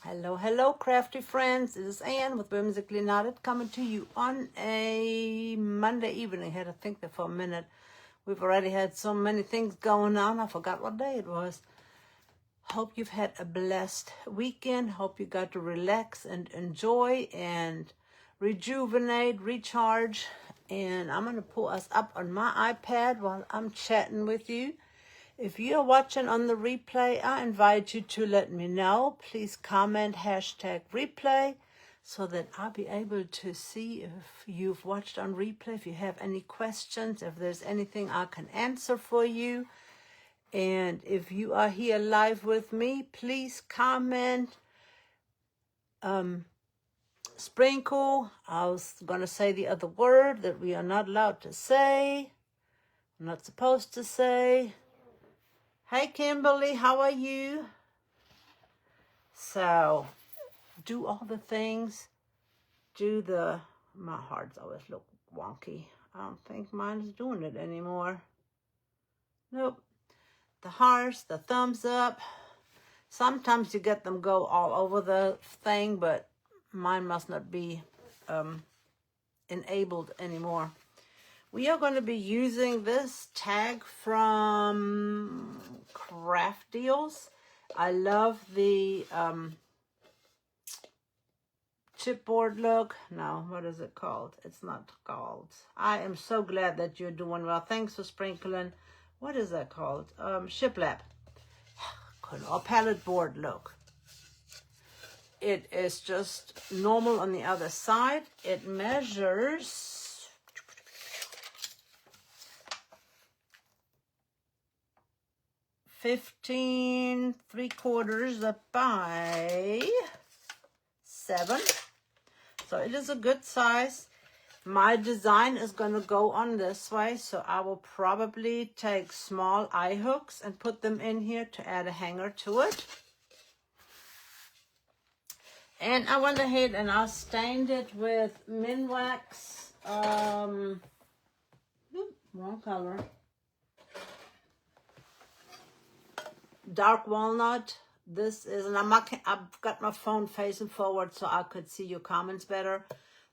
Hello, hello, crafty friends. It is Ann with Whimsically Knotted coming to you on a Monday evening. I had to think there for a minute. We've already had so many things going on. I forgot what day it was. Hope you've had a blessed weekend. Hope you got to relax and enjoy and rejuvenate, recharge. And I'm going to pull us up on my iPad while I'm chatting with you. If you're watching on the replay, I invite you to let me know. Please comment #replay so that I'll be able to see if you've watched on replay, if you have any questions, if there's anything I can answer for you. And if you are here live with me, please comment, sprinkle. I was going to say the other word that we are not allowed to say. I'm not supposed to say. Hey, Kimberly, how are you? So, do all the things. My hearts always look wonky. I don't think mine is doing it anymore. Nope. The hearts, the thumbs up. Sometimes you get them go all over the thing, but mine must not be enabled anymore. We are going to be using this tag from Craft Deals. I love the chipboard look. No, what is it called? It's not called. I am so glad that you're doing well. Thanks for sprinkling. What is that called? Shiplap. Or palette board look. It is just normal on the other side. It measures 15 3/4 by 7. So it is a good size. My design is going to go on this way, so I will probably take small eye hooks and put them in here to add a hanger to it. And I went ahead and I stained it with Minwax, wrong color, dark walnut. This is, and I've got my phone facing forward so I could see your comments better.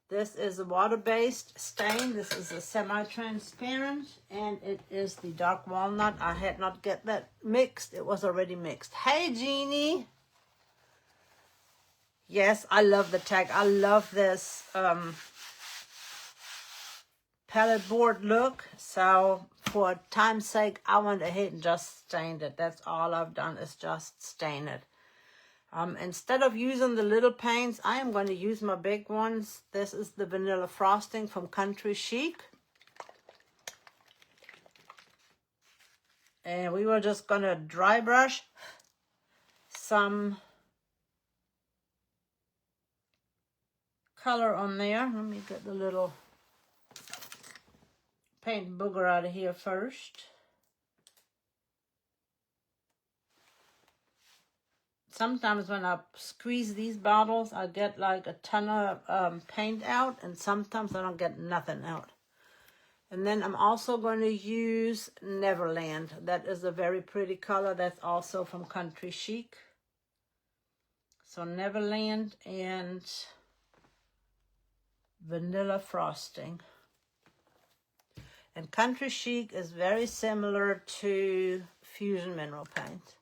This is a water-based stain. This is a semi-transparent, and it is the dark walnut. I had not get that mixed. It was already mixed. Hey, Jeannie. Yes, I love the tag. I love this palette board look. So for time's sake, I went ahead and just stained it. That's all I've done is just stain it. Instead of using the little paints, I am going to use my big ones. This is the vanilla frosting from Country Chic. And we were just going to dry brush some color on there. Let me get the little paint booger out of here first. Sometimes when I squeeze these bottles, I get like a ton of paint out, and sometimes I don't get nothing out. And then I'm also going to use Neverland. That is a very pretty color. That's also from Country Chic. So Neverland and vanilla frosting. And Country Chic is very similar to Fusion Mineral Paint.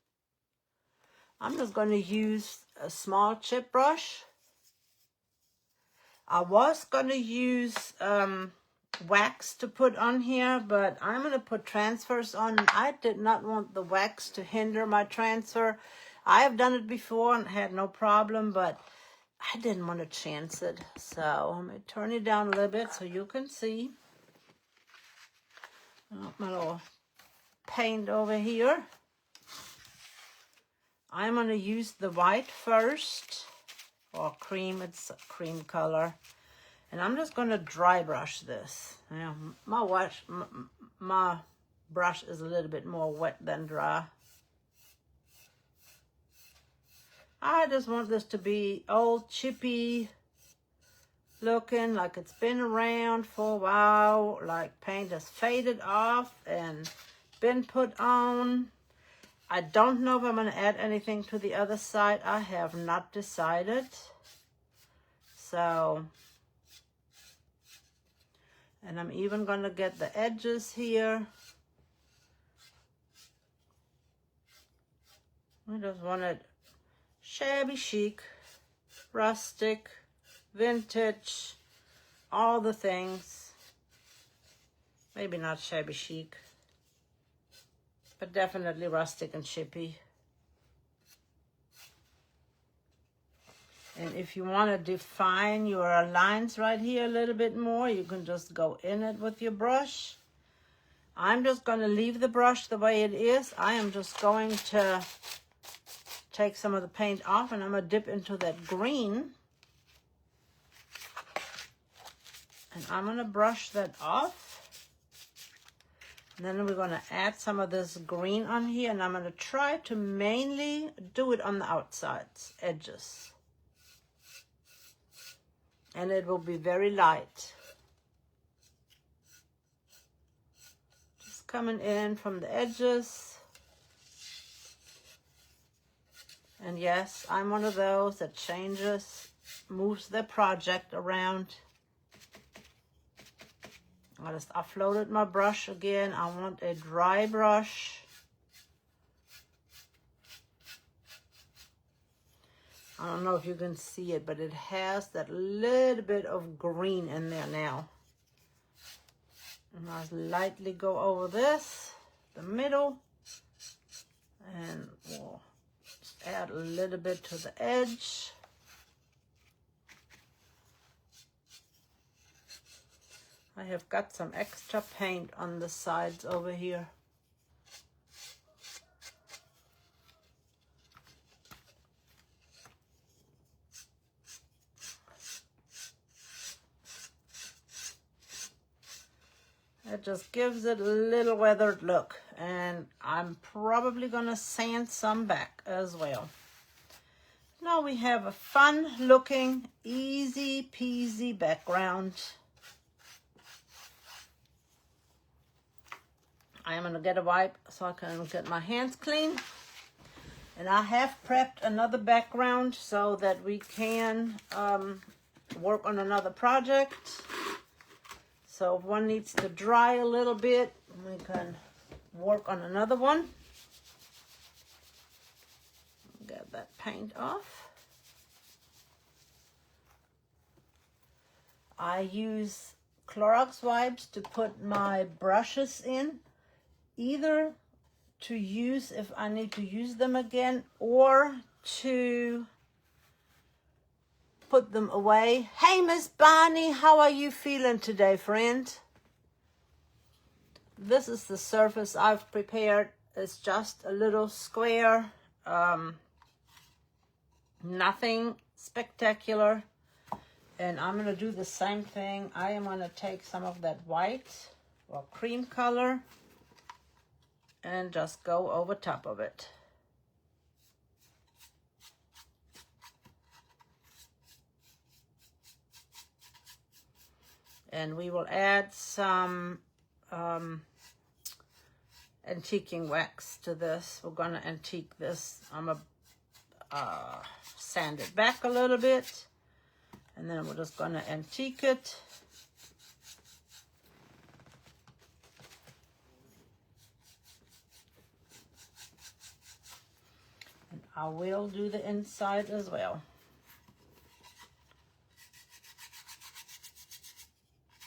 I'm just going to use a small chip brush. I was going to use wax to put on here, but I'm going to put transfers on. I did not want the wax to hinder my transfer. I have done it before and had no problem, but I didn't want to chance it. So I'm going to turn it down a little bit so you can see. My little paint over here. I'm going to use the white first, or cream. It's a cream color. And I'm just going to dry brush this. Now, my brush is a little bit more wet than dry. I just want this to be old, chippy looking, like it's been around for a while, like paint has faded off and been put on. I don't know if I'm going to add anything to the other side. I have not decided. So, and I'm even going to get the edges here. I just want it shabby chic, rustic, vintage, all the things. Maybe not shabby chic, but definitely rustic and chippy. And if you want to define your lines right here a little bit more, you can just go in it with your brush. I'm just going to leave the brush the way it is. I am just going to take some of the paint off, and I'm going to dip into that green. And I'm going to brush that off. And then we're going to add some of this green on here, and I'm going to try to mainly do it on the outsides, edges. And it will be very light. Just coming in from the edges. And yes, I'm one of those that changes, moves the project around. I just offloaded my brush again. I want a dry brush. I don't know if you can see it, but it has that little bit of green in there now. And I'll lightly go over this, the middle, and we'll just add a little bit to the edge. I have got some extra paint on the sides over here. It just gives it a little weathered look, and I'm probably gonna sand some back as well. Now we have a fun looking, easy peasy background. I am gonna get a wipe so I can get my hands clean. And I have prepped another background so that we can work on another project. So if one needs to dry a little bit, we can work on another one. Get that paint off. I use Clorox wipes to put my brushes in, either to use if I need to use them again, or to put them away. Hey, Miss Bonnie, how are you feeling today, friend? This is the surface I've prepared. It's just a little square, nothing spectacular. And I'm going to do the same thing. I am going to take some of that white or cream color and just go over top of it. And we will add some antiquing wax to this. We're going to antique this. I'm going to sand it back a little bit. And then we're just going to antique it. And I will do the inside as well.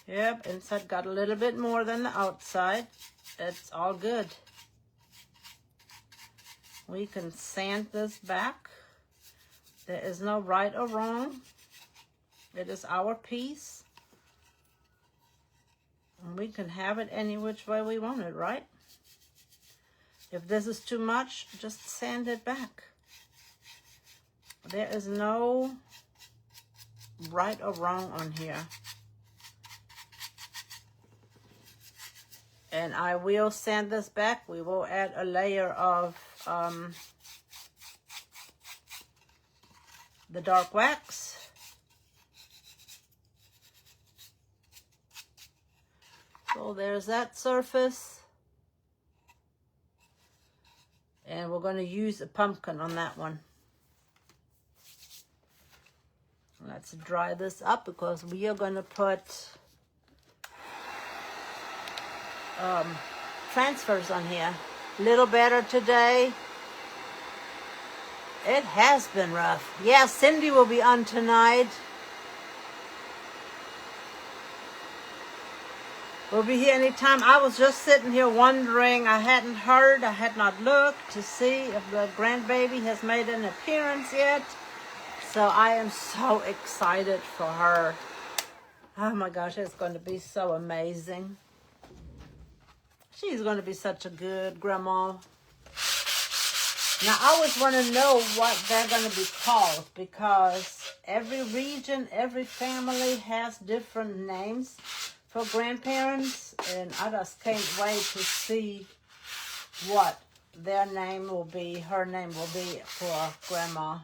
Yep, inside got a little bit more than the outside. It's all good. We can sand this back. There is no right or wrong. It is our piece. And we can have it any which way we want it, right? If this is too much, just sand it back. There is no right or wrong on here. And I will sand this back. We will add a layer of the dark wax. So there's that surface. And we're we're going to use a pumpkin on that one. Let's dry this up because we are going to put transfers on here. Little better today. It has been rough. Yeah, Cindy will be on tonight. We'll be here anytime. I was just sitting here wondering. I hadn't heard. I had not looked to see if the grandbaby has made an appearance yet. So I am so excited for her. Oh my gosh, it's going to be so amazing. She's going to be such a good grandma. Now, I always want to know what they're going to be called because every region, every family has different names for grandparents, and I just can't wait to see what their name will be, her name will be for grandma.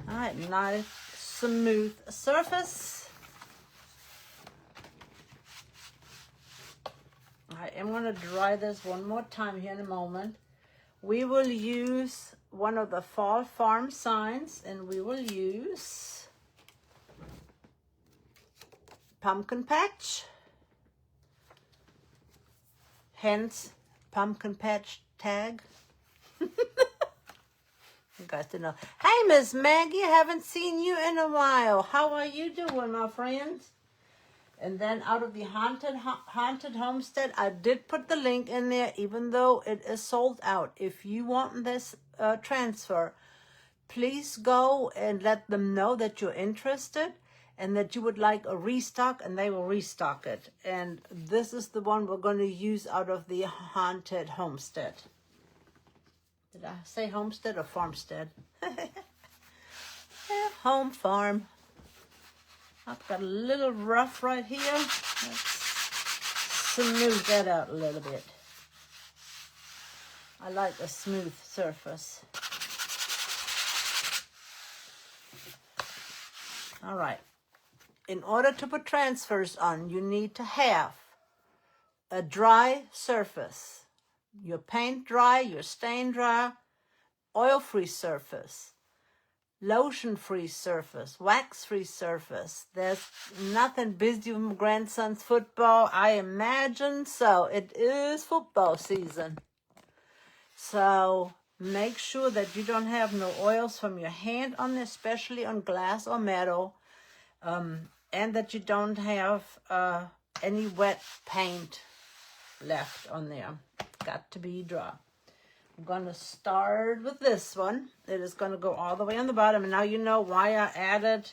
All right, nice smooth surface. I am going to dry this one more time here in a moment. We will use one of the Fall Farm signs, and we will use Pumpkin Patch. Hence, Pumpkin Patch tag. You guys don't know. Hey, Miss Maggie, I haven't seen you in a while. How are you doing, my friends? And then out of the Haunted Homestead, I did put the link in there, even though it is sold out. If you want this transfer, please go and let them know that you're interested and that you would like a restock, and they will restock it. And this is the one we're going to use out of the Haunted Homestead. Did I say homestead or farmstead? Yeah, home farm. I've got a little rough right here. Let's smooth that out a little bit. I like a smooth surface. All right. In order to put transfers on, you need to have a dry surface. Your paint dry, your stain dry, oil-free surface, lotion-free surface, wax-free surface. There's nothing busy with my grandson's football, I imagine, so it is football season. So make sure that you don't have no oils from your hand on there, especially on glass or metal, and that you don't have any wet paint left on there. Got to be dry. I'm going to start with this one. It is going to go all the way on the bottom. And now you know why I added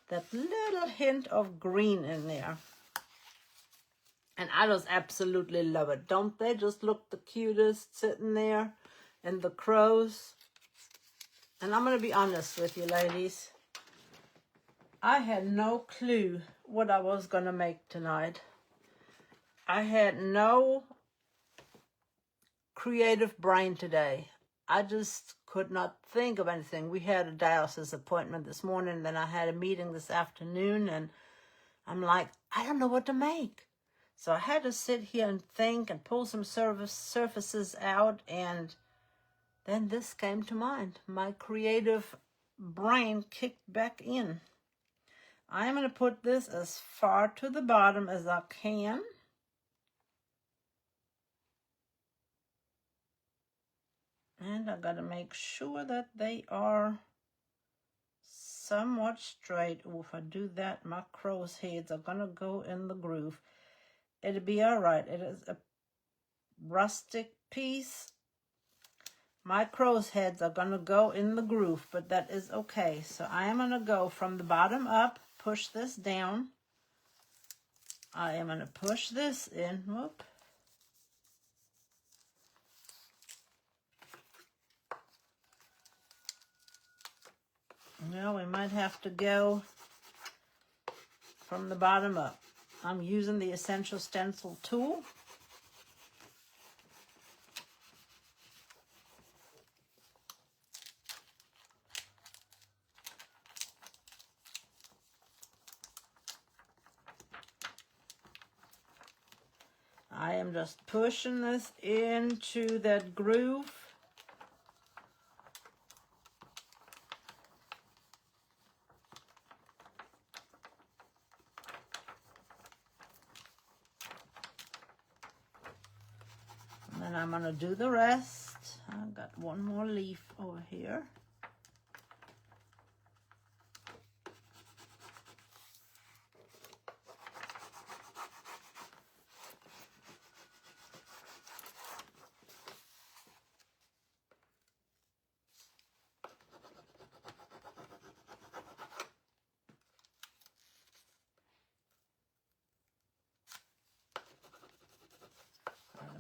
that little hint of green in there. And I just absolutely love it. Don't they just look the cutest sitting there? And the crows. And I'm going to be honest with you, ladies. I had no clue what I was going to make tonight. I had no creative brain today. I just could not think of anything. We had a dialysis appointment this morning, then I had a meeting this afternoon, and I'm like, I don't know what to make. So I had to sit here and think and pull some surfaces out, and then this came to mind. My creative brain kicked back in. I'm going to put this as far to the bottom as I can. And I got to make sure that they are somewhat straight. Oh, if I do that, my crow's heads are going to go in the groove. It'll be all right. It is a rustic piece. My crow's heads are going to go in the groove, but that is okay. So I am going to go from the bottom up, push this down. I am going to push this in. Whoop. Well, we might have to go from the bottom up. I'm using the Essential Stencil tool. I am just pushing this into that groove. And then I'm going to do the rest. I've got one more leaf over here.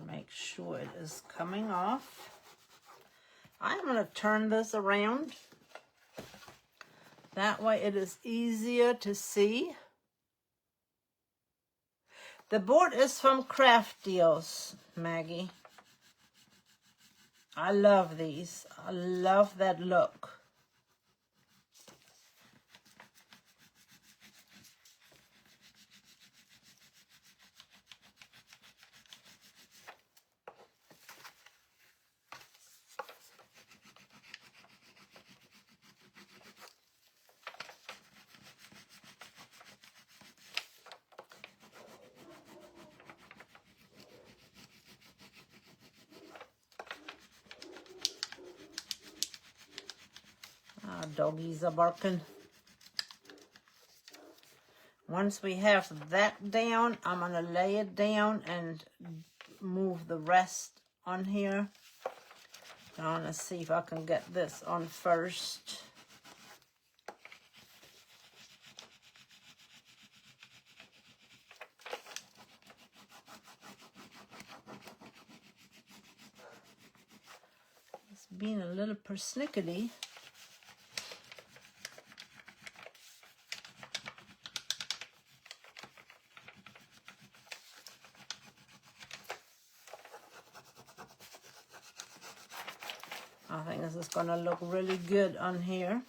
Make sure it is coming off. I'm going to turn this around. That way it is easier to see. The board is from Craftios, Maggie. I love these. I love that look. Doggies are barking. Once we have that down, I'm going to lay it down and move the rest on here. I want to see if I can get this on first. It's being a little persnickety. I think this is going to look really good on here.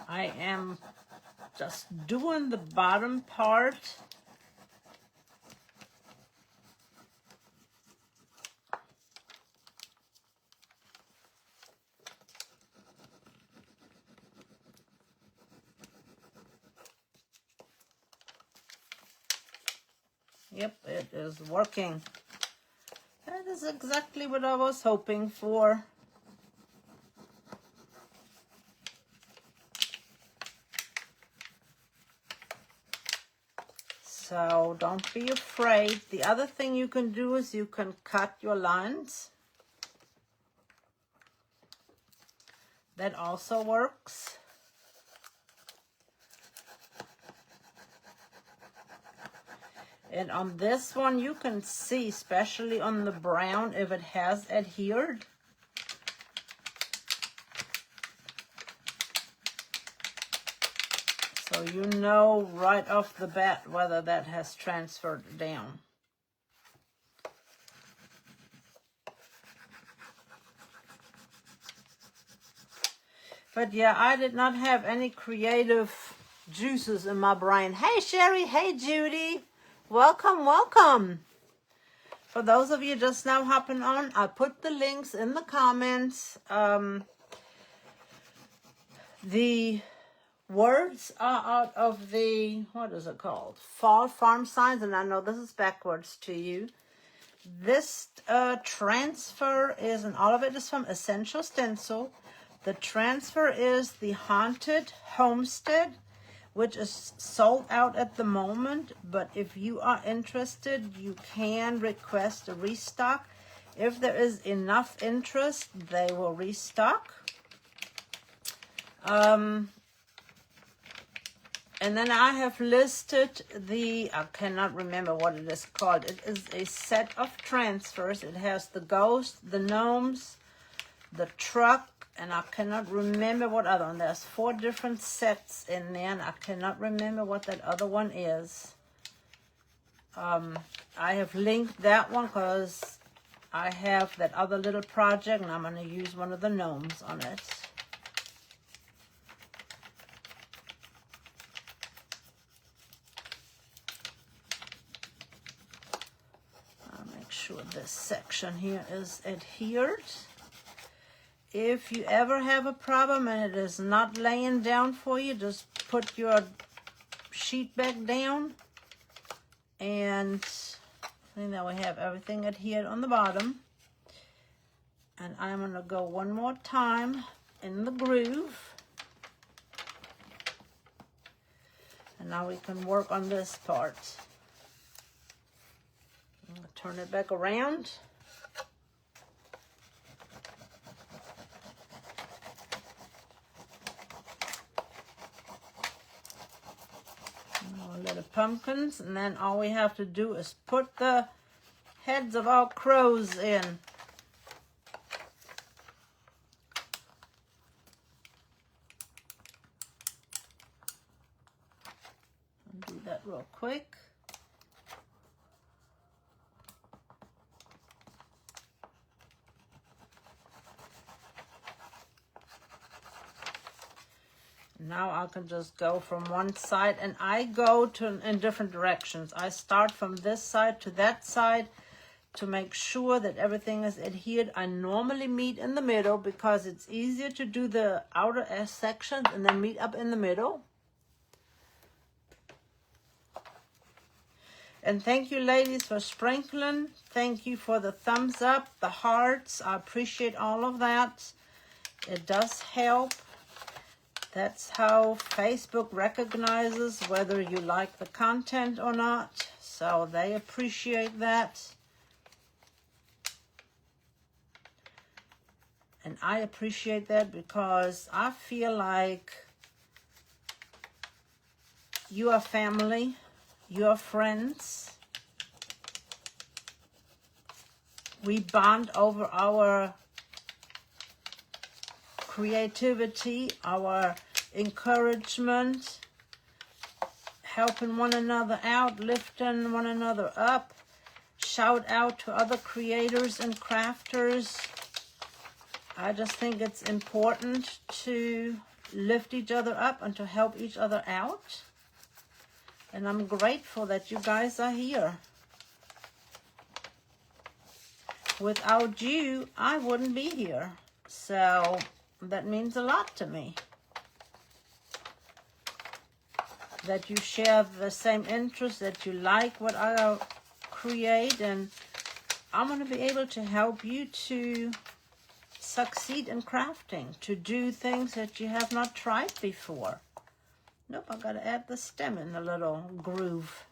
I am just doing the bottom part. Yep, it is working. That is exactly what I was hoping for. So don't be afraid. The other thing you can do is you can cut your lines. That also works. And on this one you can see, especially on the brown, if it has adhered. So you know right off the bat whether that has transferred down. But yeah, I did not have any creative juices in my brain. Hey Sherry, hey Judy. Welcome, welcome. For those of you just now hopping on, I put the links in the comments. The words are out of the, what is it called? Fall Farm Signs, and I know this is backwards to you. This transfer is, and all of it is from Essential Stencil. The transfer is the Haunted Homestead, which is sold out at the moment, but if you are interested, you can request a restock. If there is enough interest, they will restock. And then I have listed I cannot remember what it is called. It is a set of transfers. It has the ghost, the gnomes, the truck, and I cannot remember what other one. There's 4 different sets in there, and I cannot remember what that other one is. I have linked that one because I have that other little project, and I'm going to use one of the gnomes on it. Sure this section here is adhered. If you ever have a problem and it is not laying down for you, just put your sheet back down, and now we have everything adhered on the bottom. And I'm going to go one more time in the groove, and now we can work on this part. Turn it back around. A little pumpkins, and then all we have to do is put the heads of our crows in. I'll do that real quick. Now I can just go from one side, and I go in different directions. I start from this side to that side to make sure that everything is adhered. I normally meet in the middle because it's easier to do the outer sections and then meet up in the middle. And thank you, ladies, for sprinkling. Thank you for the thumbs up, the hearts. I appreciate all of that. It does help. That's how Facebook recognizes whether you like the content or not. So they appreciate that. And I appreciate that because I feel like you are family, you are friends. We bond over our creativity, our encouragement, helping one another out, lifting one another up. Shout out to other creators and crafters. I just think it's important to lift each other up and to help each other out. And I'm grateful that you guys are here. Without you, I wouldn't be here. So that means a lot to me. That you share the same interests, that you like what I create, and I'm going to be able to help you to succeed in crafting, to do things that you have not tried before. Nope, I got to add the stem in the little groove.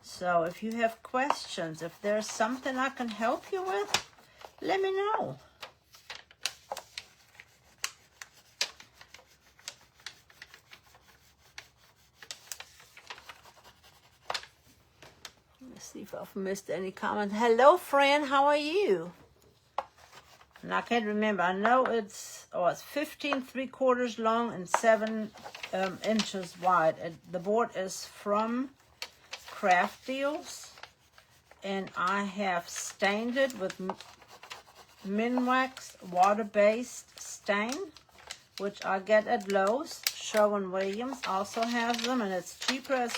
So if you have questions, if there's something I can help you with, let me know. See if I've missed any comments. Hello, friend. How are you? And I can't remember. I know it's 15 3/4 long and 7 inches wide. The board is from Craft Deals, and I have stained it with Minwax water-based stain, which I get at Lowe's. Sherwin-Williams also has them, and it's cheaper as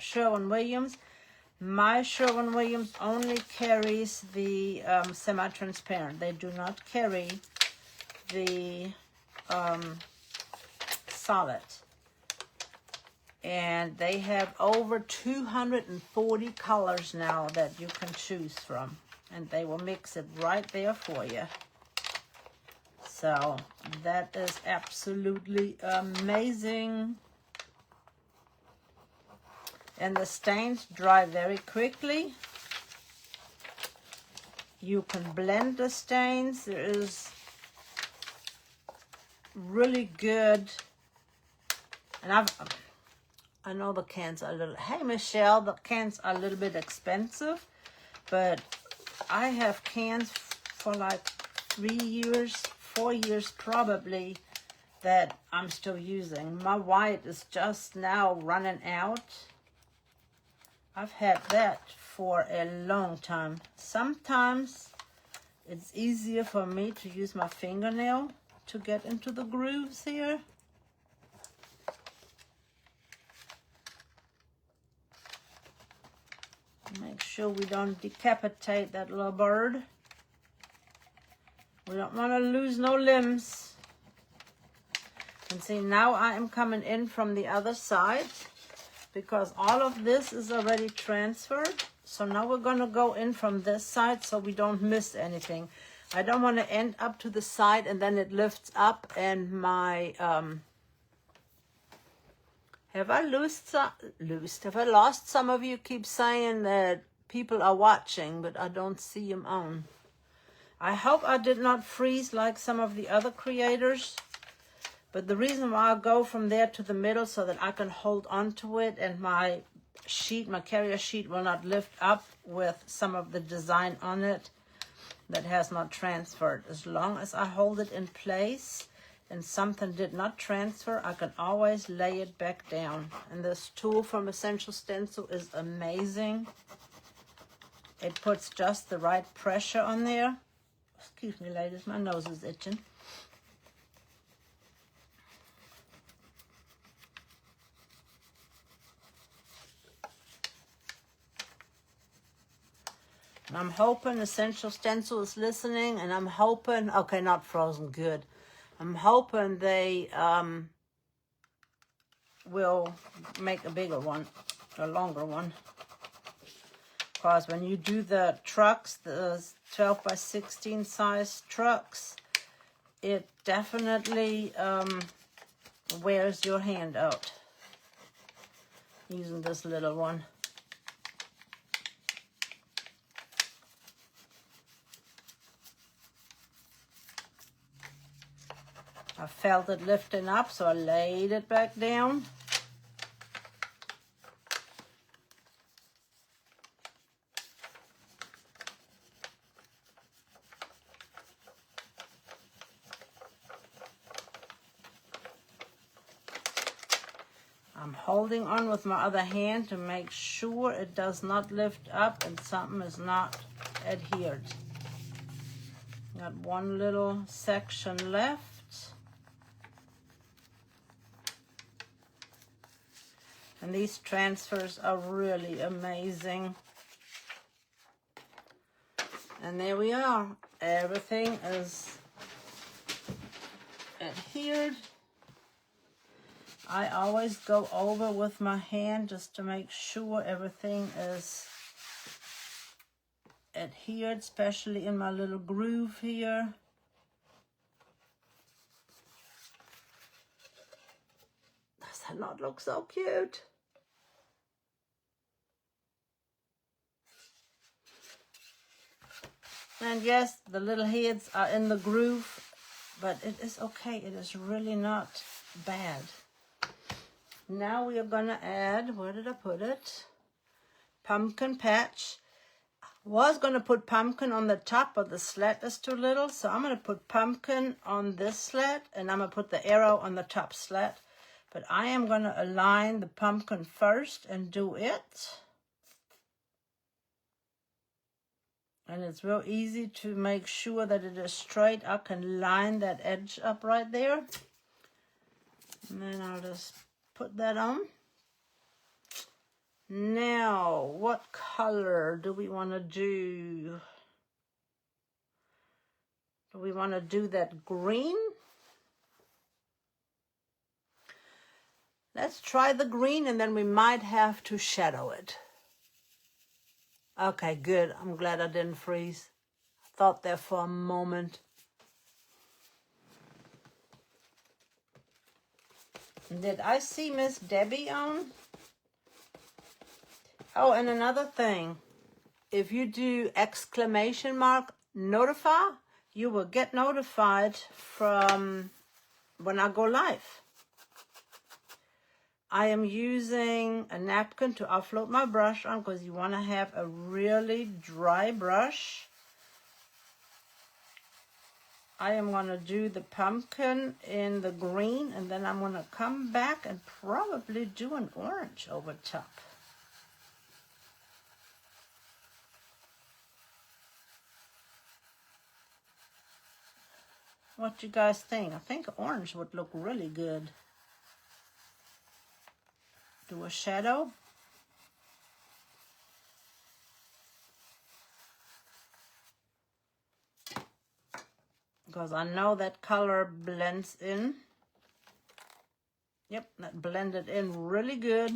Sherwin-Williams. My Sherwin-Williams only carries the semi-transparent. They do not carry the solid. And they have over 240 colors now that you can choose from. And they will mix it right there for you. So that is absolutely amazing. And the stains dry very quickly. You can blend the stains. There is really good And I know the cans are a little, hey Michelle, the cans are a little bit expensive, but I have cans for like 3 years, 4 years probably, that I'm still using. My white is just now running out. I've had that for a long time. Sometimes it's easier for me to use my fingernail to get into the grooves here. Make sure we don't decapitate that little bird. We don't want to lose no limbs. And see, now I am coming in from the other side because all of this is already transferred. So now we're going to go in from this side so we don't miss anything. I don't want to end up to the side and then it lifts up and my, have I lost some of you keep saying that people are watching, but I don't see them on. I hope I did not freeze like some of the other creators. But the reason why I go from there to the middle so that I can hold on to it and my sheet, my carrier sheet will not lift up with some of the design on it that has not transferred. As long as I hold it in place and something did not transfer, I can always lay it back down. And this tool from Essential Stencil is amazing. It puts just the right pressure on there. Excuse me, ladies, my nose is itching. And I'm hoping Essential Stencil is listening, and I'm hoping, okay, not frozen, good. I'm hoping they will make a bigger one, a longer one. Because when you do the trucks, the 12 by 16 size trucks, it definitely wears your hand out using this little one. I felt it lifting up, so I laid it back down. I'm holding on with my other hand to make sure it does not lift up and something is not adhered. Got one little section left. And these transfers are really amazing. And there we are. Everything is adhered. I always go over with my hand just to make sure everything is adhered, especially in my little groove here. Does that not look so cute? And yes, the little heads are in the groove, but it is okay. It is really not bad. Now we are going to add, where did I put it? Pumpkin patch. Was going to put pumpkin on the top, but the slat is too little, so I'm going to put pumpkin on this slat, and I'm going to put the arrow on the top slat. But I am going to align the pumpkin first and do it. And it's real easy to make sure that it is straight. I can line that edge up right there. And then I'll just put that on. Now, what color do we want to do? Do we want to do that green? Let's try the green, and then we might have to shadow it. Okay, good. I'm glad I didn't freeze. I thought there for a moment. Did I see Miss Debbie on? Oh, and another thing. If you do exclamation mark notify, you will get notified from when I go live. I am using a napkin to offload my brush on because you want to have a really dry brush. I am going to do the pumpkin in the green, and then I'm going to come back and probably do an orange over top. What you guys think? I think orange would look really good. Do a shadow. Because I know that color blends in. Yep, that blended in really good.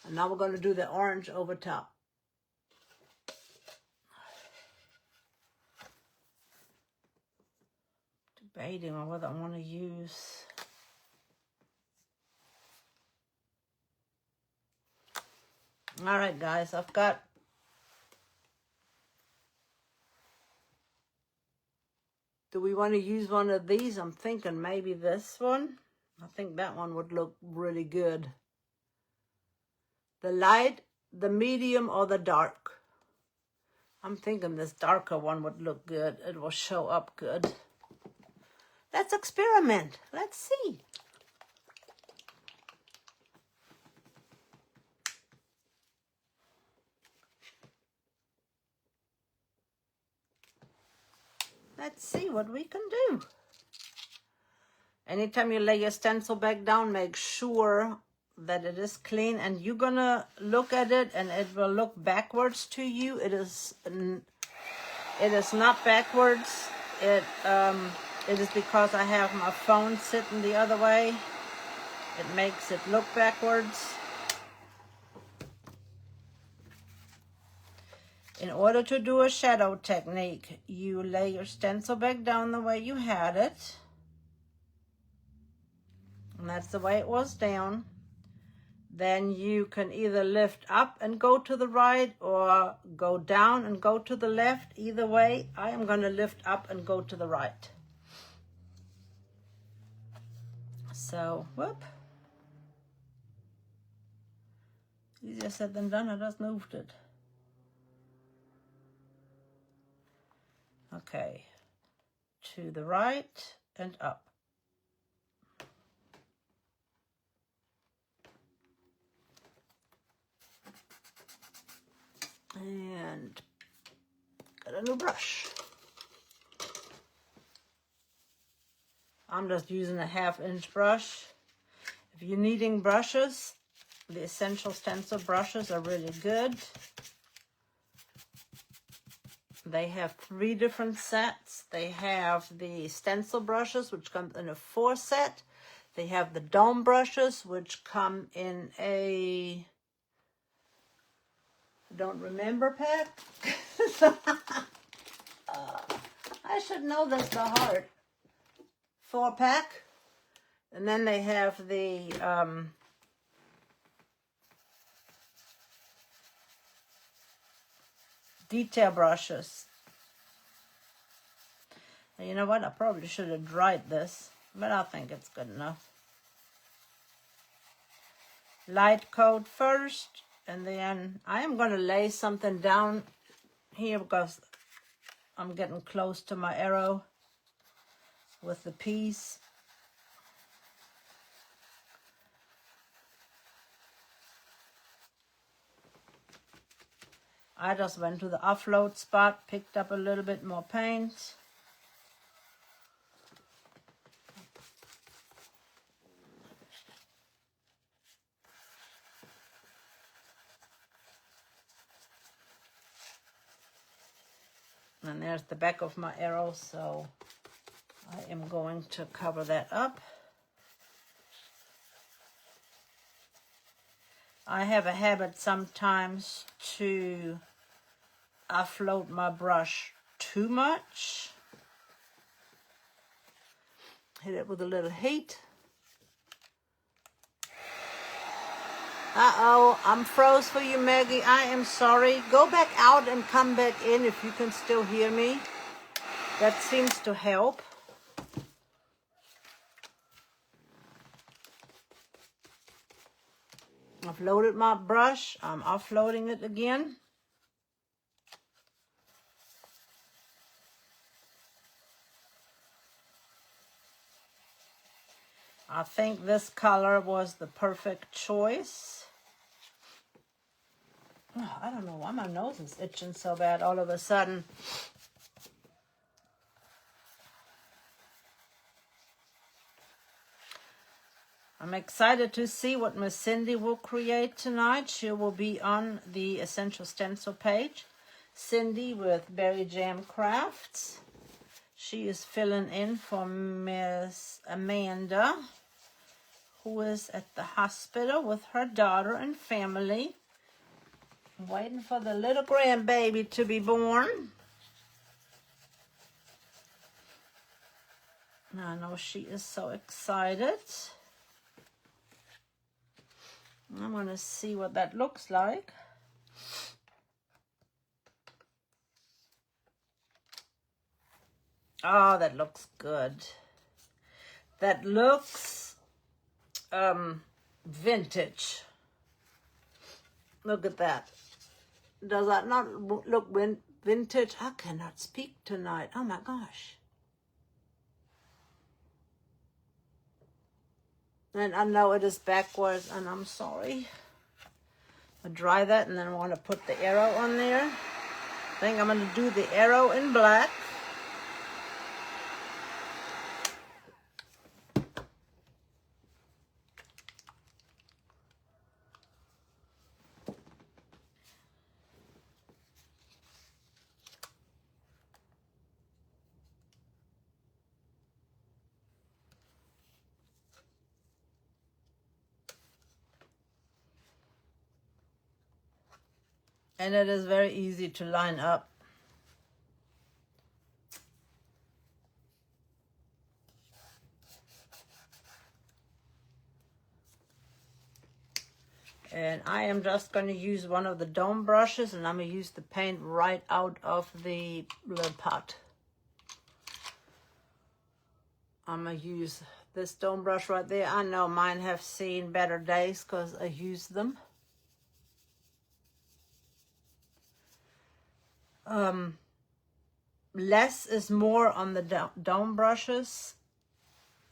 And now we're going to do the orange over top. Debating on whether I want to use... All right, guys, I've got... Do we want to use one of these? I'm thinking maybe this one. I think that one would look really good. The light, the medium, or the dark? I'm thinking this darker one would look good. It will show up good. Let's experiment. Let's see. Let's see what we can do. Anytime you lay your stencil back down, make sure that it is clean, and you're gonna look at it and it will look backwards to you. It is not backwards. It is because I have my phone sitting the other way. It makes it look backwards. In order to do a shadow technique, you lay your stencil back down the way you had it. And that's the way it was down. Then you can either lift up and go to the right or go down and go to the left. Either way, I am going to lift up and go to the right. So, whoop. Easier said than done. I just moved it. Okay, to the right and up. And got a new brush. I'm just using a 1/2-inch brush. If you're needing brushes, the Essential Stencil brushes are really good. They have 3 different sets. They have the stencil brushes, which come in a 4 set. They have the dome brushes, which come in a... I don't remember, Pat. I should know this by heart. 4-pack. And then they have the... detail brushes. And you know what? I probably should have dried this, but I think it's good enough. Light coat first, and then I am going to lay something down here because I'm getting close to my arrow with the piece. I just went to the offload spot, picked up a little bit more paint. And there's the back of my arrow, so I am going to cover that up. I have a habit sometimes to offload my brush too much. Hit it with a little heat. Uh-oh, I'm froze for you, Maggie. I am sorry. Go back out and come back in if you can still hear me. That seems to help. I've loaded my brush. I'm offloading it again. I think this color was the perfect choice. Oh, I don't know why my nose is itching so bad all of a sudden. I'm excited to see what Miss Cindy will create tonight. She will be on the Essential Stencil page. Cindy with Berry Jam Crafts. She is filling in for Miss Amanda, who is at the hospital with her daughter and family, waiting for the little grandbaby to be born. I know she is so excited. I'm going to see what that looks like. Oh, that looks good. That looks vintage. Look at that. Does that not look vintage? I cannot speak tonight. Oh my gosh. And I know it is backwards, and I'm sorry. I'll dry that, and then I want to put the arrow on there. I think I'm going to do the arrow in black. And it is very easy to line up. And I am just going to use one of the dome brushes, and I'm going to use the paint right out of the little pot. I'm going to use this dome brush right there. I know mine have seen better days because I used them. Less is more on the dome brushes.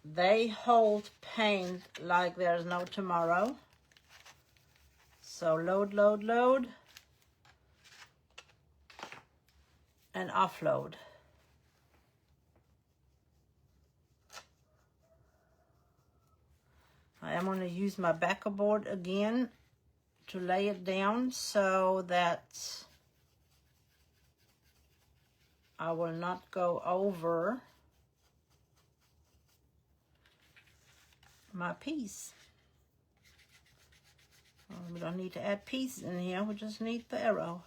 They hold paint like there's no tomorrow. So load, load, load, and offload. I am going to use my backer board again to lay it down so that I will not go over my piece. We don't need to add pieces in here, we just need the arrow.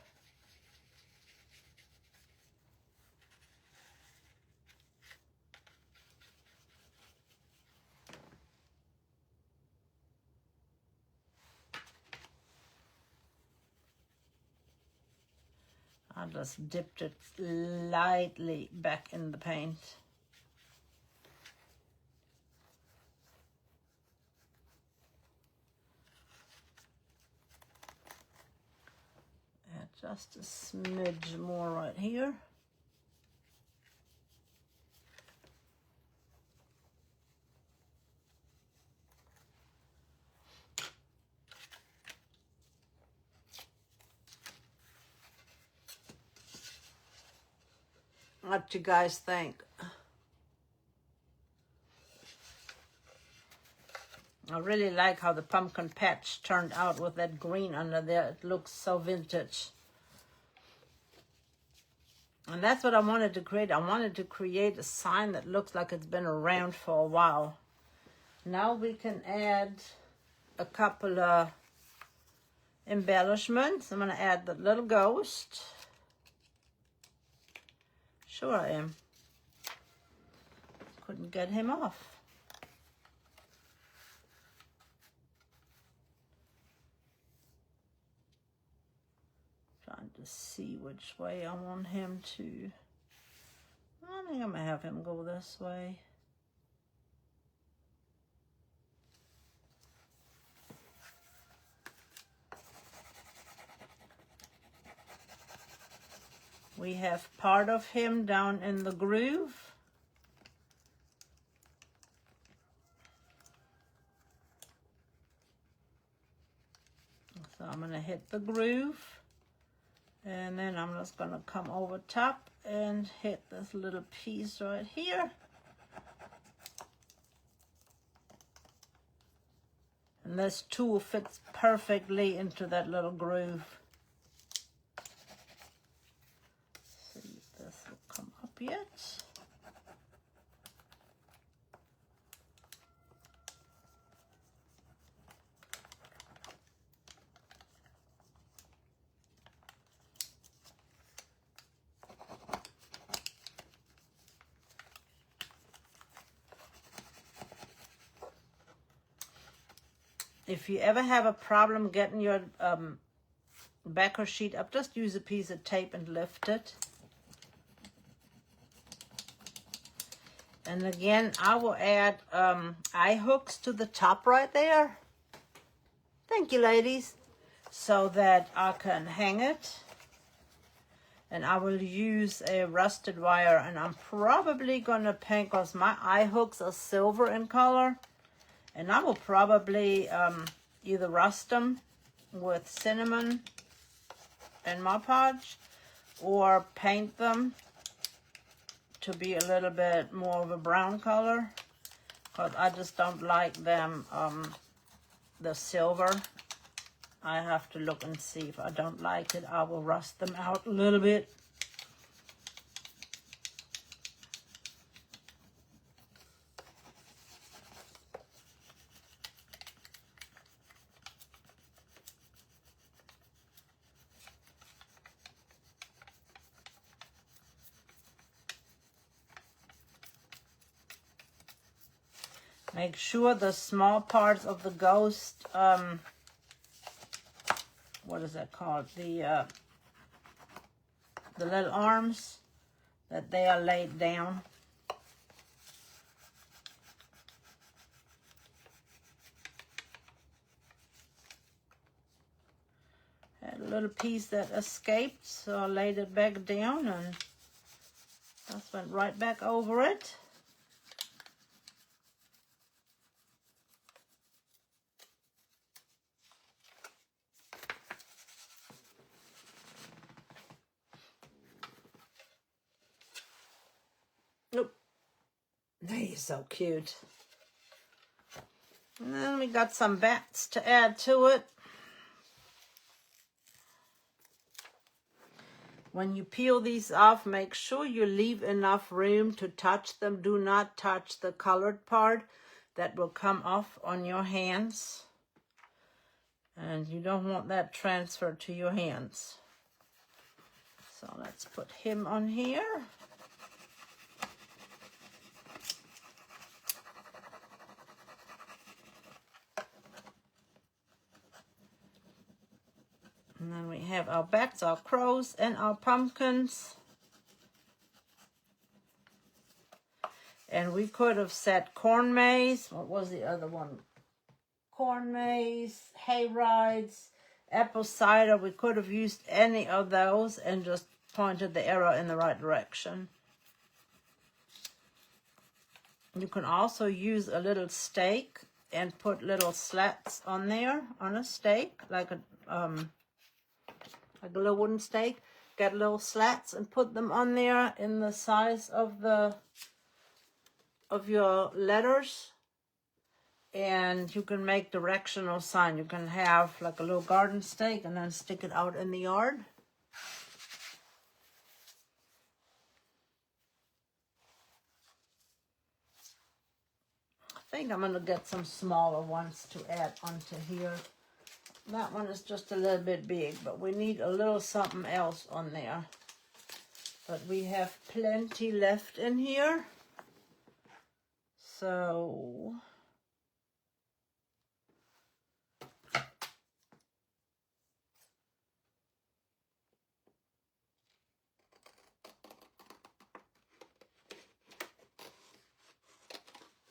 I just dipped it lightly back in the paint. Add just a smidge more right here. What you guys think? I really like how the pumpkin patch turned out with that green under there. It looks so vintage. And that's what I wanted to create. I wanted to create a sign that looks like it's been around for a while. Now we can add a couple of embellishments. I'm going to add the little ghost. Sure I am. Couldn't get him off. Trying to see which way I want him to. I think I'm going to have him go this way. We have part of him down in the groove. So I'm going to hit the groove, and then I'm just going to come over top and hit this little piece right here. And this tool fits perfectly into that little groove. Let's see if this will come up yet. If you ever have a problem getting your backer sheet up, just use a piece of tape and lift it. And again, I will add eye hooks to the top right there. Thank you, ladies. So that I can hang it. And I will use a rusted wire, and I'm probably going to paint, because my eye hooks are silver in color. And I will probably either rust them with cinnamon and Mod Podge, or paint them to be a little bit more of a brown color, because I just don't like them, the silver. I have to look and see. If I don't like it, I will rust them out a little bit. Make sure the small parts of the ghost, what is that called? The little arms, that they are laid down. Had a little piece that escaped, so I laid it back down and just went right back over it. Nope. He's so cute. And then we got some bats to add to it. When you peel these off, make sure you leave enough room to touch them. Do not touch the colored part. That will come off on your hands. And you don't want that transferred to your hands. So let's put him on here. And then we have our bats, our crows, and our pumpkins. And we could have set corn maze. What was the other one? Corn maze, hay rides, apple cider. We could have used any of those and just pointed the arrow in the right direction. You can also use a little stake and put little slats on there on a stake, like a little wooden stake. Get little slats and put them on there in the size of your letters, and you can make directional sign. You can have like a little garden stake and then stick it out in the yard. I think I'm going to get some smaller ones to add onto here. That one is just a little bit big, but we need a little something else on there. But we have plenty left in here. So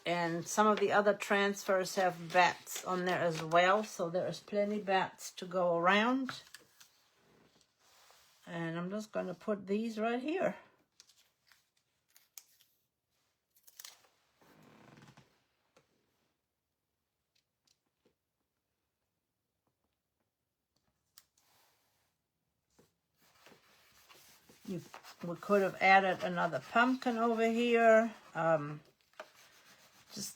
and some of the other transfers have bats on there as well, so there is plenty bats to go around. And I'm just going to put these right here. We could have added another pumpkin over here. Just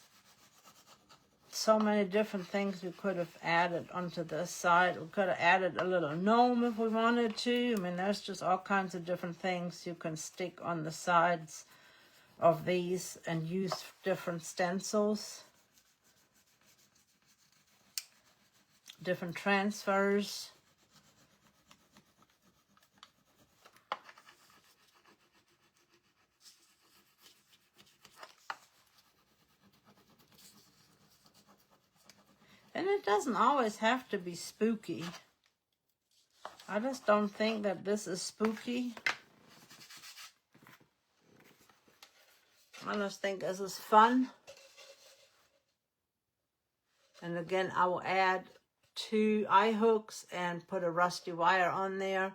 so many different things we could have added onto this side. We could have added a little gnome if we wanted to. I mean, there's just all kinds of different things you can stick on the sides of these and use different stencils, different transfers. And it doesn't always have to be spooky. I just don't think that this is spooky. I just think this is fun. And again, I will add 2 eye hooks and put a rusty wire on there.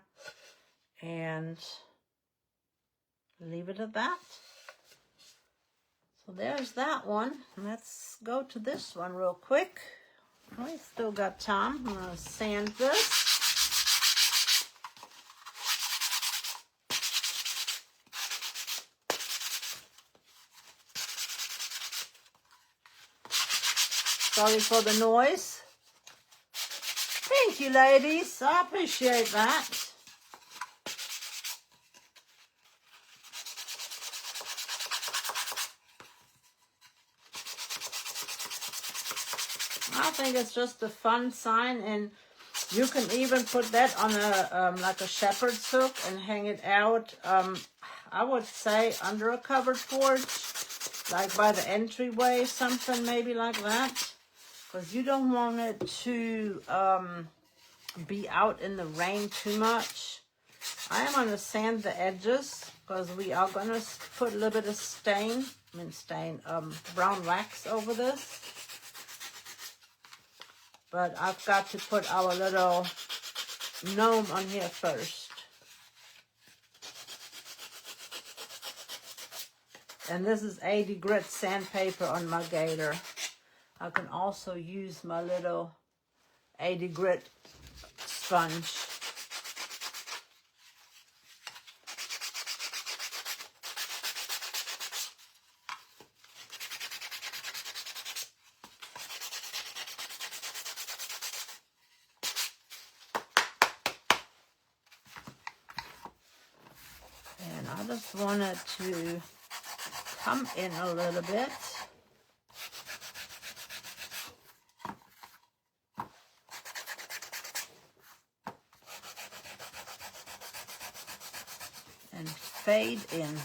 And leave it at that. So there's that one. Let's go to this one real quick. We still got time. I'm going to sand this. Sorry for the noise. Thank you, ladies. I appreciate that. I think it's just a fun sign, and you can even put that on a like a shepherd's hook and hang it out. I would say under a covered porch, like by the entryway, something maybe like that, because you don't want it to be out in the rain too much. I am going to sand the edges because we are going to put a little bit of brown wax over this. But I've got to put our little gnome on here first. And this is 80 grit sandpaper on my gator. I can also use my little 80 grit sponge. I just want it to come in a little bit. And fade in.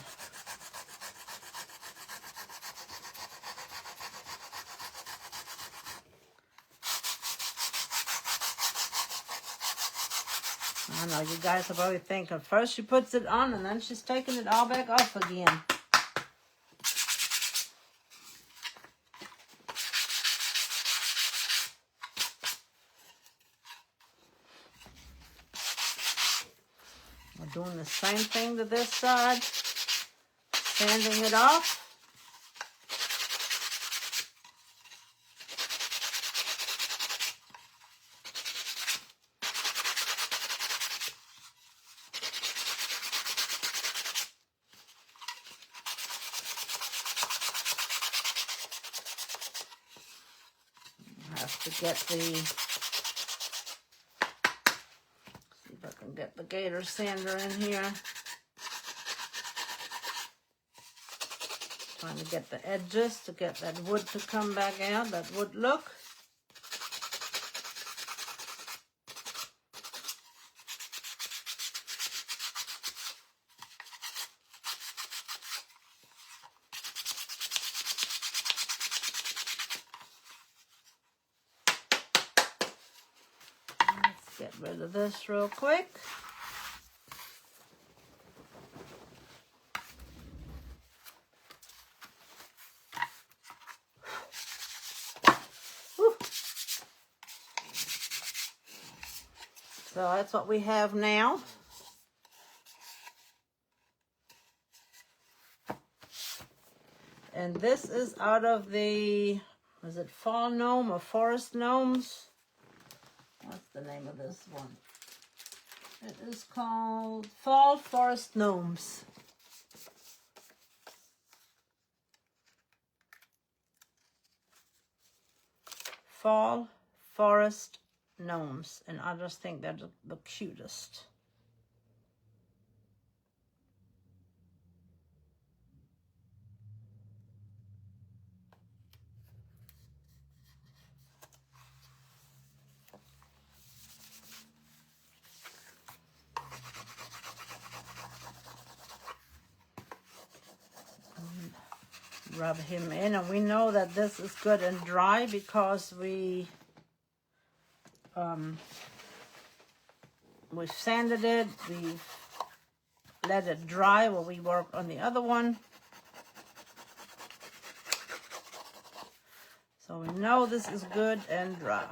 I know you guys are probably thinking, first she puts it on and then she's taking it all back off again. We're doing the same thing to this side, sanding it off. Get the, see if I can get the gator sander in here. Trying to get the edges to get that wood to come back out, that wood look. Get rid of this real quick. Whew. So that's what we have now. And this is out of the, is it Fall Gnome or Forest Gnomes? What's the name of this one? It is called Fall Forest Gnomes. Fall Forest Gnomes. And I just think they're the cutest. Rub him in, and we know that this is good and dry because we've sanded it, we've let it dry while we work on the other one. So we know this is good and dry.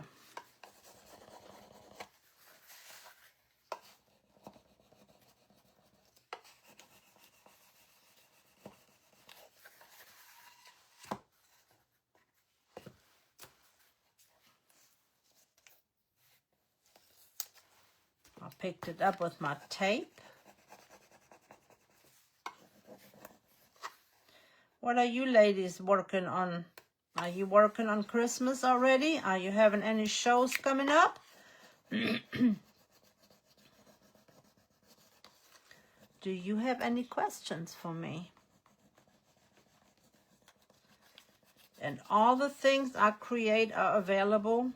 I picked it up with my tape. What are you ladies working on? Are you working on Christmas already? Are you having any shows coming up? Do you have any questions for me? And all the things I create are available.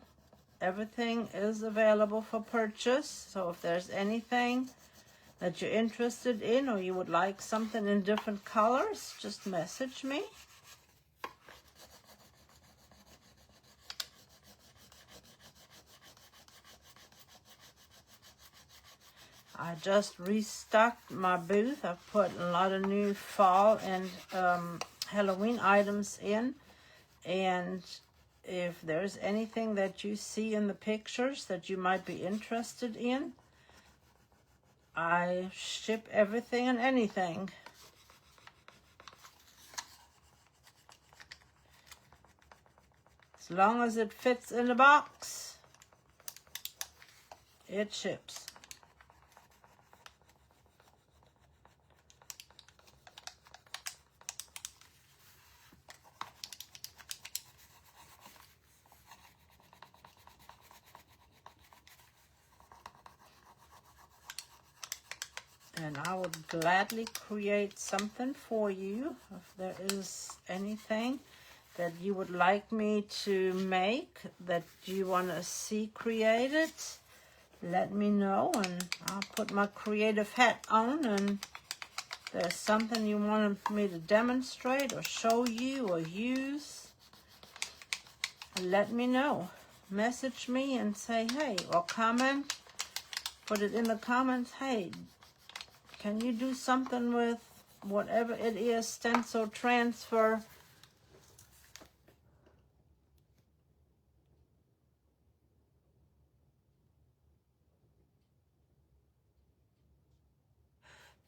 Everything is available for purchase. So if there's anything that you're interested in or you would like something in different colors, just message me. I just restocked my booth. I've put a lot of new fall and Halloween items in. And if there's anything that you see in the pictures that you might be interested in, I ship everything and anything. As long as it fits in the box, it ships. And I would gladly create something for you. If there is anything that you would like me to make, that you want to see created, let me know. And I'll put my creative hat on. And if there's something you want me to demonstrate or show you or use, let me know. Message me and say, hey, or comment. Put it in the comments, hey, can you do something with whatever it is, stencil transfer?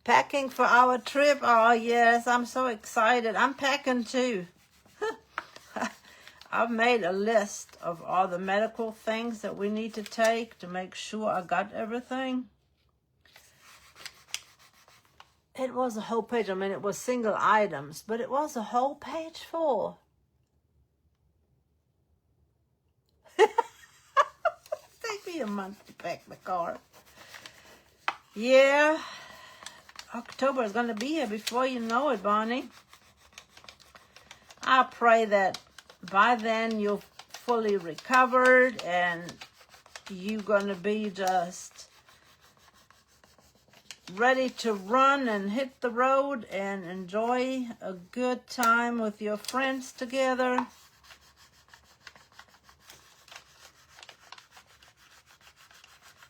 Packing for our trip. Oh, yes, I'm so excited. I'm packing too. I've made a list of all the medical things that we need to take to make sure I got everything. It was a whole page. I mean, it was single items, but it was a whole page full. Take me a month to pack the car. Yeah, October is going to be here before you know it, Bonnie. I pray that by then you're fully recovered and you're going to be just ready to run and hit the road and enjoy a good time with your friends together.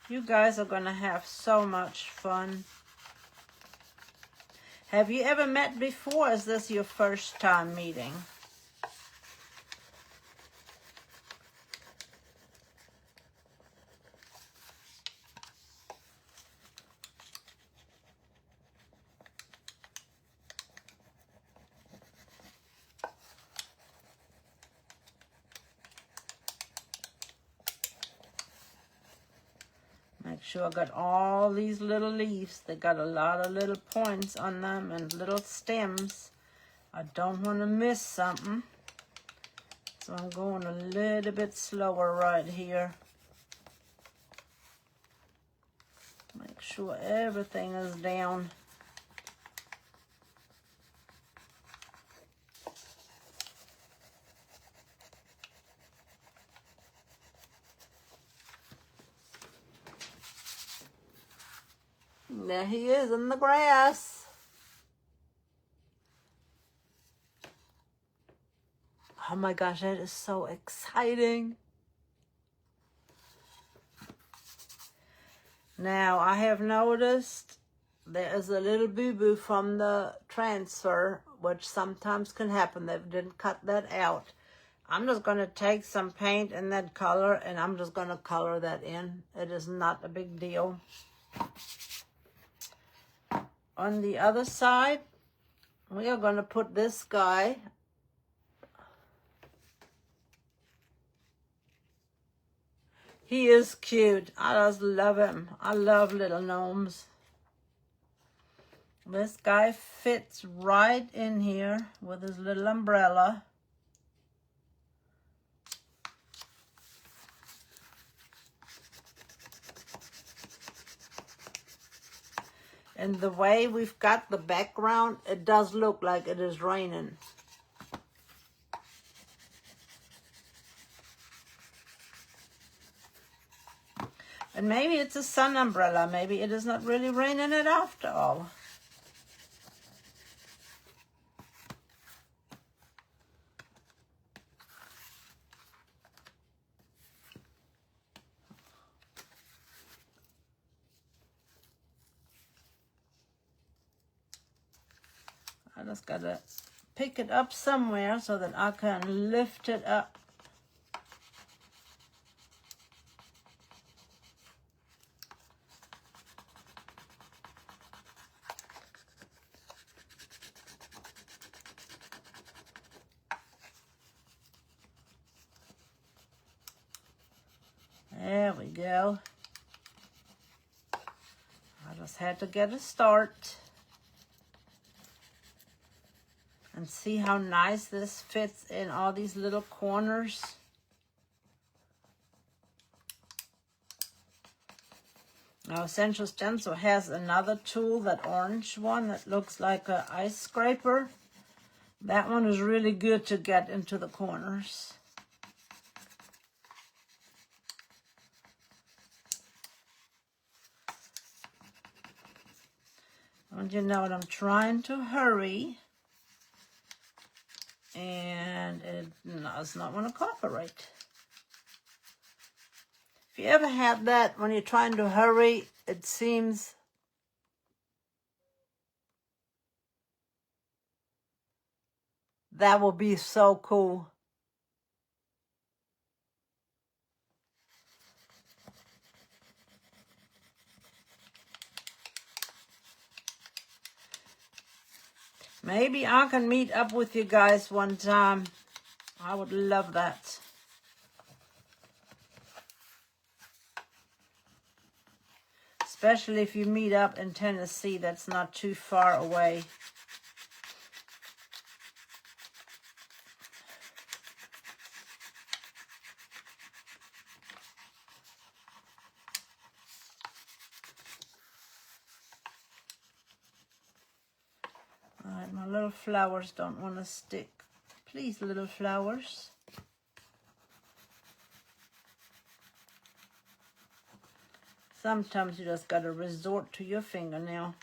You guys are going to have so much fun. Have you ever met before? Is this your first time meeting? sure I got all these little leaves. They got a lot of little points on them and little stems. I don't want to miss something. So I'm going a little bit slower right here. Make sure everything is down. There he is in the grass. Oh my gosh, that is so exciting. Now, I have noticed there is a little boo-boo from the transfer, which sometimes can happen. They didn't cut that out. I'm just going to take some paint in that color, and I'm just going to color that in. It is not a big deal. On the other side, we are going to put this guy. He is cute. I just love him. I love little gnomes. This guy fits right in here with his little umbrella. And the way we've got the background, it does look like it is raining. And maybe it's a sun umbrella. Maybe it is not really raining it after all. I just gotta pick it up somewhere so that I can lift it up. There we go. I just had to get a start. And see how nice this fits in all these little corners. Now, Essential Stencil has another tool, that orange one that looks like an ice scraper. That one is really good to get into the corners. And you know what, I'm trying to hurry. And it does not want to cooperate. If you ever have that when you're trying to hurry, it seems that will be so cool. Maybe I can meet up with you guys one time. I would love that. Especially if you meet up in Tennessee, that's not too far away. All right, my little flowers don't want to stick. Please, little flowers. Sometimes you just got to resort to your fingernail.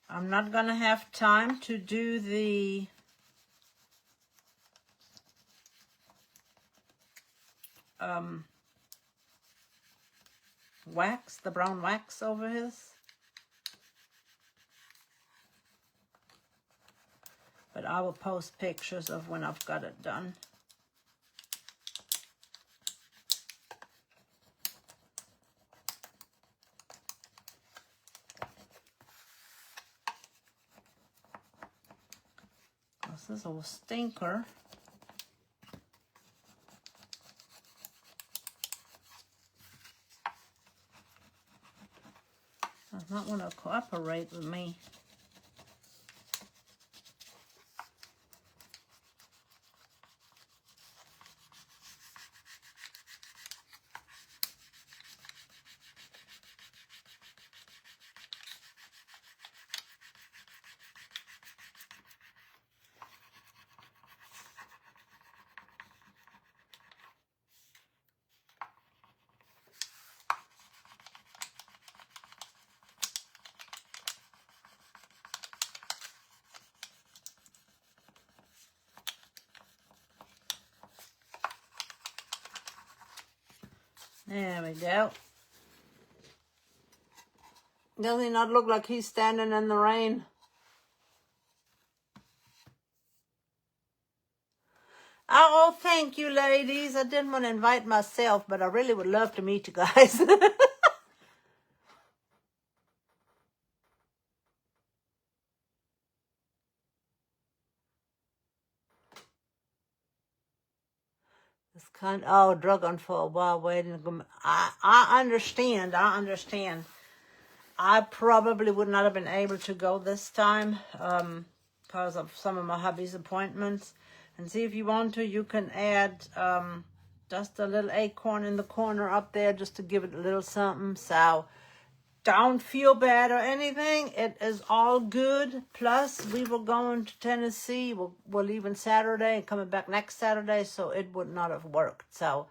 I'm not going to have time to do the wax, the brown wax over his. But I will post pictures of when I've got it done. This is a stinker. Does not want to cooperate with me. There we go. Does he not look like he's standing in the rain? Oh, thank you, ladies. I didn't want to invite myself, but I really would love to meet you guys. It's kind of, oh, drug on for a while waiting. I understand. I understand. I probably would not have been able to go this time because of some of my hubby's appointments. And see, if you want to, you can add just a little acorn in the corner up there just to give it a little something. So don't feel bad or anything. It is all good. Plus, we were going to Tennessee. We're leaving Saturday and coming back next Saturday, so it would not have worked. So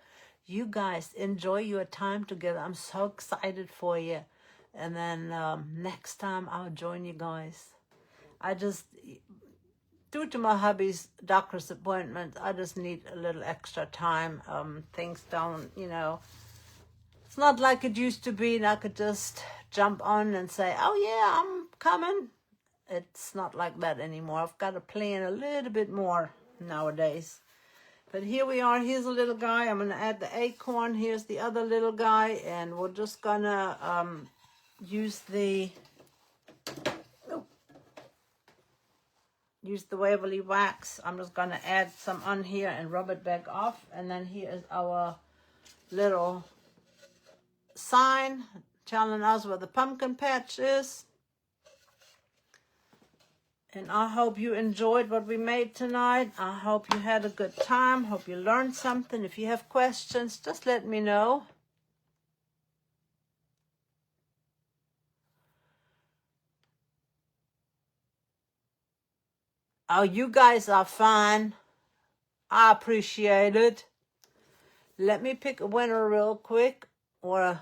you guys enjoy your time together. I'm so excited for you. And then next time I'll join you guys. I just, due to my hubby's doctor's appointment, I just need a little extra time. Things don't, you know, it's not like it used to be, and I could just jump on and say, oh yeah, I'm coming. It's not like that anymore. I've got to plan a little bit more nowadays. But here we are. Here's a little guy. I'm going to add the acorn. Here's the other little guy. And we're just going to use the Waverly wax. I'm just going to add some on here and rub it back off. And then here is our little sign telling us where the pumpkin patch is. And I hope you enjoyed what we made tonight. I hope you had a good time. Hope you learned something. If you have questions, just let me know. Oh, you guys are fine. I appreciate it. Let me pick a winner real quick, or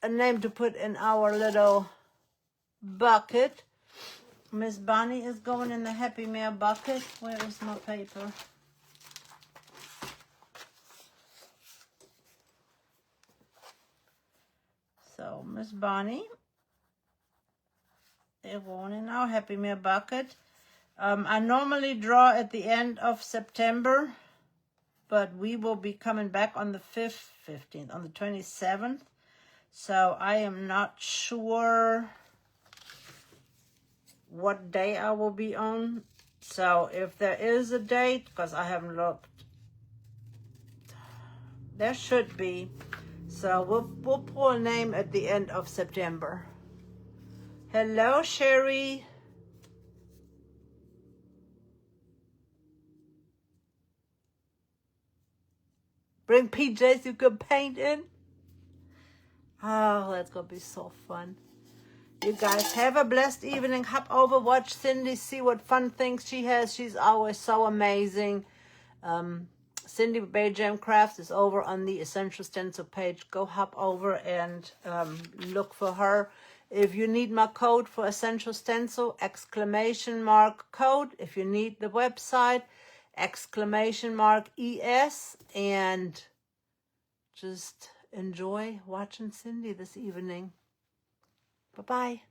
a name to put in our little bucket. Miss Bonnie is going in the Happy Mail bucket. Where is my paper? So, Miss Bonnie is going in our Happy Mail bucket. I normally draw at the end of September, but we will be coming back on the 15th, on the 27th. So I am not sure what day I will be on. So if there is a date, because I haven't looked, there should be. So we'll pull a name at the end of September. Hello, Sherry. Bring PJs you can paint in. Oh, that's going to be so fun. You guys have a blessed evening. Hop over, watch Cindy, see what fun things she has. She's always so amazing. Cindy Bay Jam Crafts is over on the Essential Stencil page. Go hop over and look for her. If you need my code for Essential Stencil, !code. If you need the website, !ES. And just enjoy watching Cindy this evening. Bye-bye.